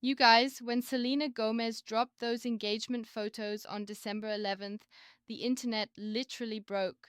You guys, when Selena Gomez dropped those engagement photos on December 11th, the internet literally broke.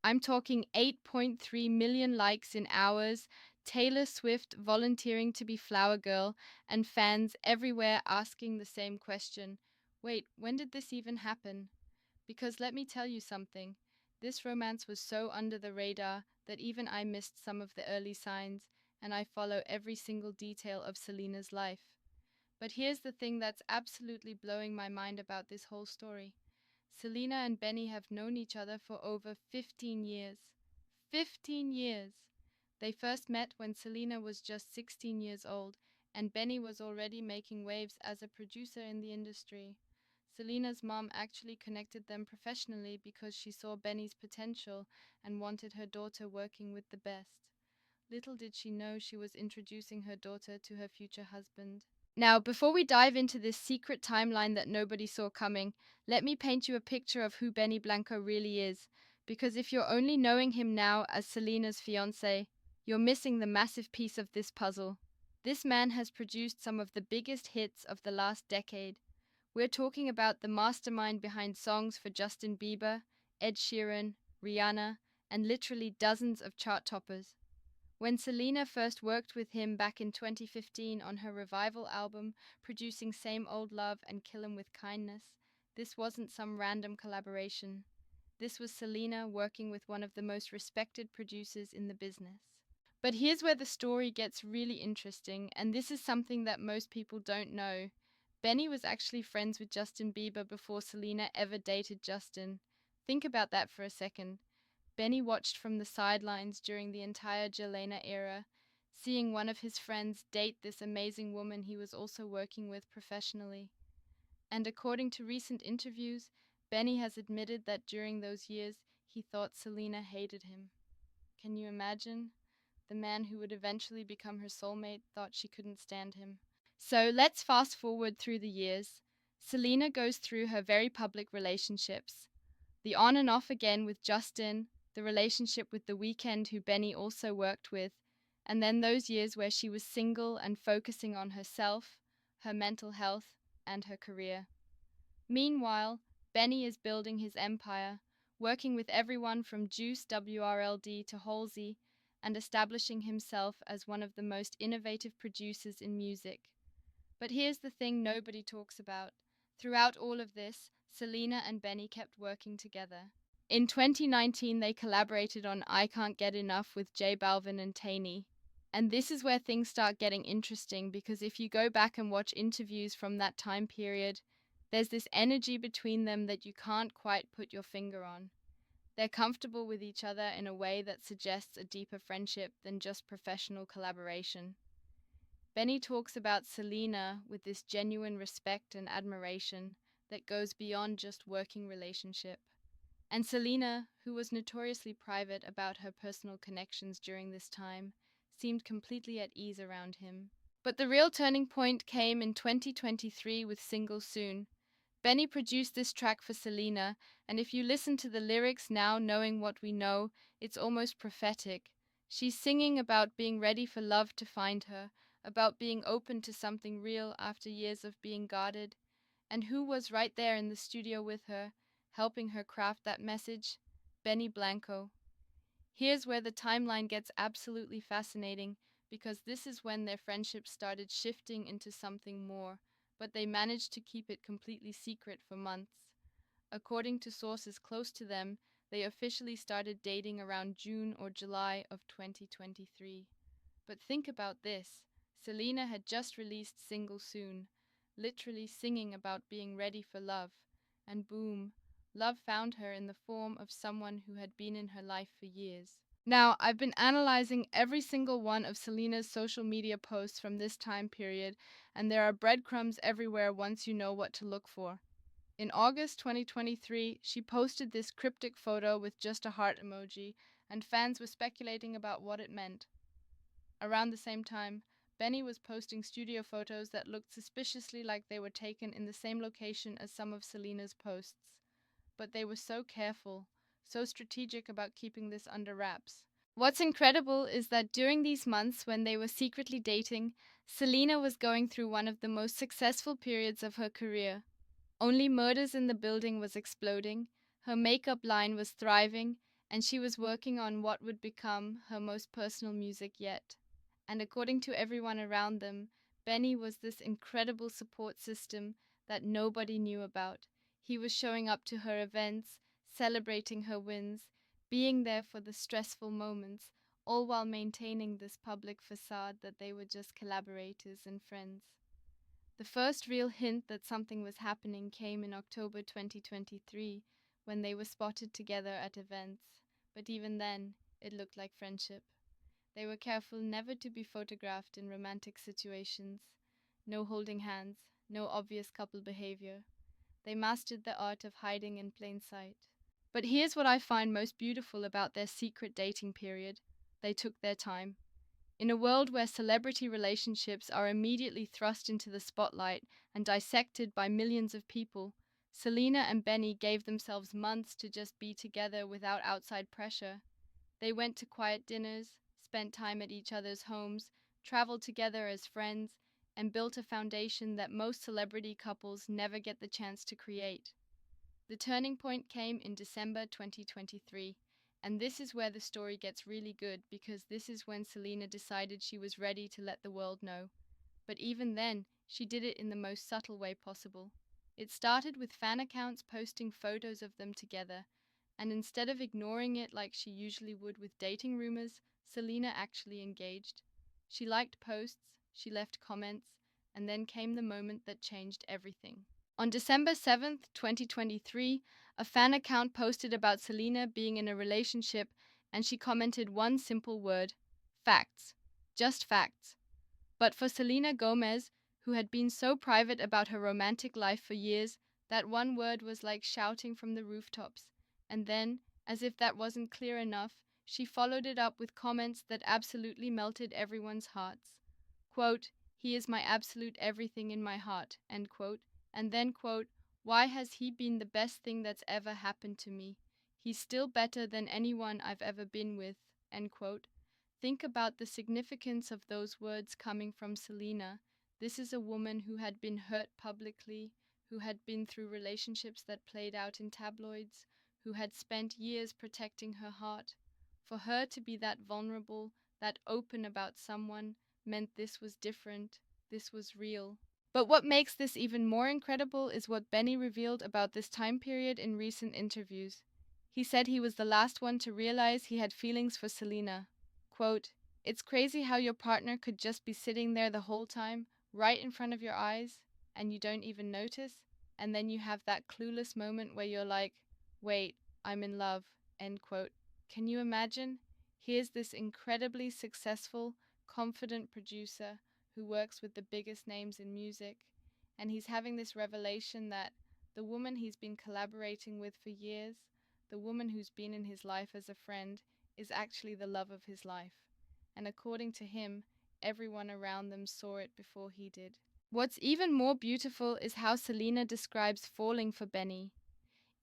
I'm talking 8.3 million likes in hours, Taylor Swift volunteering to be Flower Girl, and fans everywhere asking the same question. Wait, when did this even happen? Because let me tell you something. This romance was so under the radar that even I missed some of the early signs, and I follow every single detail of Selena's life. But here's the thing that's absolutely blowing my mind about this whole story. Selena and Benny have known each other for over 15 years. 15 years! They first met when Selena was just 16 years old, and Benny was already making waves as a producer in the industry. Selena's mom actually connected them professionally because she saw Benny's potential and wanted her daughter working with the best. Little did she know she was introducing her daughter to her future husband. Now, before we dive into this secret timeline that nobody saw coming, let me paint you a picture of who Benny Blanco really is. Because if you're only knowing him now as Selena's fiance, you're missing the massive piece of this puzzle. This man has produced some of the biggest hits of the last decade. We're talking about the mastermind behind songs for Justin Bieber, Ed Sheeran, Rihanna, and literally dozens of chart toppers. When Selena first worked with him back in 2015 on her revival album, producing Same Old Love and Kill 'Em With Kindness, this wasn't some random collaboration. This was Selena working with one of the most respected producers in the business. But here's where the story gets really interesting, and this is something that most people don't know. Benny was actually friends with Justin Bieber before Selena ever dated Justin. Think about that for a second. Benny watched from the sidelines during the entire Jelena era, seeing one of his friends date this amazing woman he was also working with professionally. And according to recent interviews, Benny has admitted that during those years he thought Selena hated him. Can you imagine? The man who would eventually become her soulmate thought she couldn't stand him. So let's fast forward through the years. Selena goes through her very public relationships. The on and off again with Justin, the relationship with The Weeknd, who Benny also worked with, and then those years where she was single and focusing on herself, her mental health, and her career. Meanwhile, Benny is building his empire, working with everyone from Juice WRLD to Halsey, and establishing himself as one of the most innovative producers in music. But here's the thing nobody talks about. Throughout all of this, Selena and Benny kept working together. In 2019, they collaborated on I Can't Get Enough with J Balvin and Taney. And this is where things start getting interesting because if you go back and watch interviews from that time period, there's this energy between them that you can't quite put your finger on. They're comfortable with each other in a way that suggests a deeper friendship than just professional collaboration. Benny talks about Selena with this genuine respect and admiration that goes beyond just working relationship. And Selena, who was notoriously private about her personal connections during this time, seemed completely at ease around him. But the real turning point came in 2023 with Single Soon. Benny produced this track for Selena, and if you listen to the lyrics now, knowing what we know, it's almost prophetic. She's singing about being ready for love to find her, about being open to something real after years of being guarded. And who was right there in the studio with her, helping her craft that message? Benny Blanco. Here's where the timeline gets absolutely fascinating because this is when their friendship started shifting into something more, but they managed to keep it completely secret for months. According to sources close to them, they officially started dating around June or July of 2023. But think about this. Selena had just released Single Soon, literally singing about being ready for love, and boom, love found her in the form of someone who had been in her life for years. Now, I've been analyzing every single one of Selena's social media posts from this time period, and there are breadcrumbs everywhere once you know what to look for. In August 2023, she posted this cryptic photo with just a heart emoji, and fans were speculating about what it meant. Around the same time, Benny was posting studio photos that looked suspiciously like they were taken in the same location as some of Selena's posts. But they were so careful, so strategic about keeping this under wraps. What's incredible is that during these months when they were secretly dating, Selena was going through one of the most successful periods of her career. Only Murders in the Building was exploding, her makeup line was thriving, and she was working on what would become her most personal music yet. And according to everyone around them, Benny was this incredible support system that nobody knew about. He was showing up to her events, celebrating her wins, being there for the stressful moments, all while maintaining this public facade that they were just collaborators and friends. The first real hint that something was happening came in October 2023 when they were spotted together at events, but even then, it looked like friendship. They were careful never to be photographed in romantic situations. No holding hands, no obvious couple behavior. They mastered the art of hiding in plain sight. But here's what I find most beautiful about their secret dating period: they took their time. In a world where celebrity relationships are immediately thrust into the spotlight and dissected by millions of people, Selena and Benny gave themselves months to just be together without outside pressure. They went to quiet dinners, spent time at each other's homes, traveled together as friends, and built a foundation that most celebrity couples never get the chance to create. The turning point came in December 2023, and this is where the story gets really good because this is when Selena decided she was ready to let the world know. But even then, she did it in the most subtle way possible. It started with fan accounts posting photos of them together, and instead of ignoring it like she usually would with dating rumors, Selena actually engaged. She liked posts, she left comments, and then came the moment that changed everything. On December 7th, 2023, a fan account posted about Selena being in a relationship, and she commented one simple word: facts. Just facts. But for Selena Gomez, who had been so private about her romantic life for years, that one word was like shouting from the rooftops. And then, as if that wasn't clear enough, she followed it up with comments that absolutely melted everyone's hearts. Quote, "He is my absolute everything in my heart," end quote. And then, quote, "Why has he been the best thing that's ever happened to me? He's still better than anyone I've ever been with," end quote. Think about the significance of those words coming from Selena. This is a woman who had been hurt publicly, who had been through relationships that played out in tabloids, who had spent years protecting her heart. For her to be that vulnerable, that open about someone, meant this was different, this was real. But what makes this even more incredible is what Benny revealed about this time period in recent interviews. He said he was the last one to realize he had feelings for Selena. Quote, "It's crazy how your partner could just be sitting there the whole time, right in front of your eyes, and you don't even notice, and then you have that clueless moment where you're like, wait, I'm in love," end quote. Can you imagine? Here's this incredibly successful, confident producer who works with the biggest names in music, and he's having this revelation that the woman he's been collaborating with for years, the woman who's been in his life as a friend, is actually the love of his life. And according to him, everyone around them saw it before he did. What's even more beautiful is how Selena describes falling for Benny.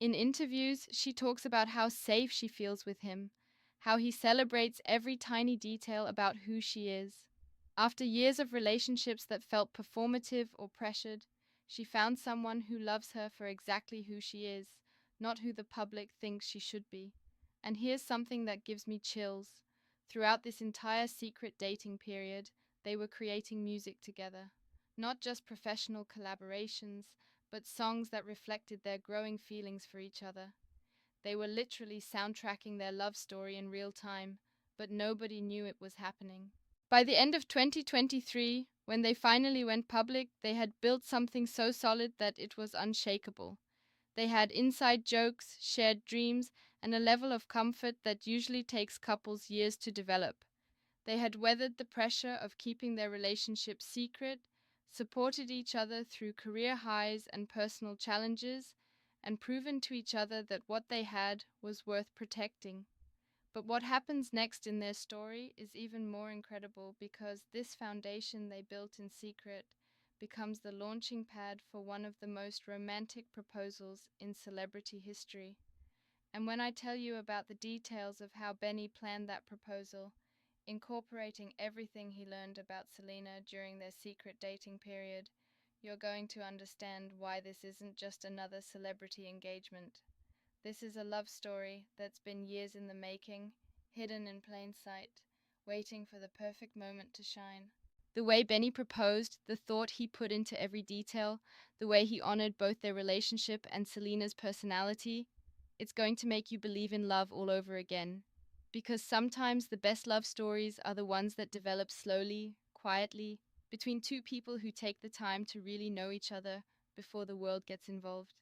In interviews, she talks about how safe she feels with him, how he celebrates every tiny detail about who she is. After years of relationships that felt performative or pressured, she found someone who loves her for exactly who she is, not who the public thinks she should be. And here's something that gives me chills. Throughout this entire secret dating period, they were creating music together. Not just professional collaborations, but songs that reflected their growing feelings for each other. They were literally soundtracking their love story in real time, but nobody knew it was happening. By the end of 2023, when they finally went public, they had built something so solid that it was unshakable. They had inside jokes, shared dreams, and a level of comfort that usually takes couples years to develop. They had weathered the pressure of keeping their relationship secret, supported each other through career highs and personal challenges, and proven to each other that what they had was worth protecting. But what happens next in their story is even more incredible because this foundation they built in secret becomes the launching pad for one of the most romantic proposals in celebrity history. And when I tell you about the details of how Benny planned that proposal, incorporating everything he learned about Selena during their secret dating period, you're going to understand why this isn't just another celebrity engagement. This is a love story that's been years in the making, hidden in plain sight, waiting for the perfect moment to shine. The way Benny proposed, the thought he put into every detail, the way he honored both their relationship and Selena's personality, it's going to make you believe in love all over again. Because sometimes the best love stories are the ones that develop slowly, quietly, between two people who take the time to really know each other before the world gets involved.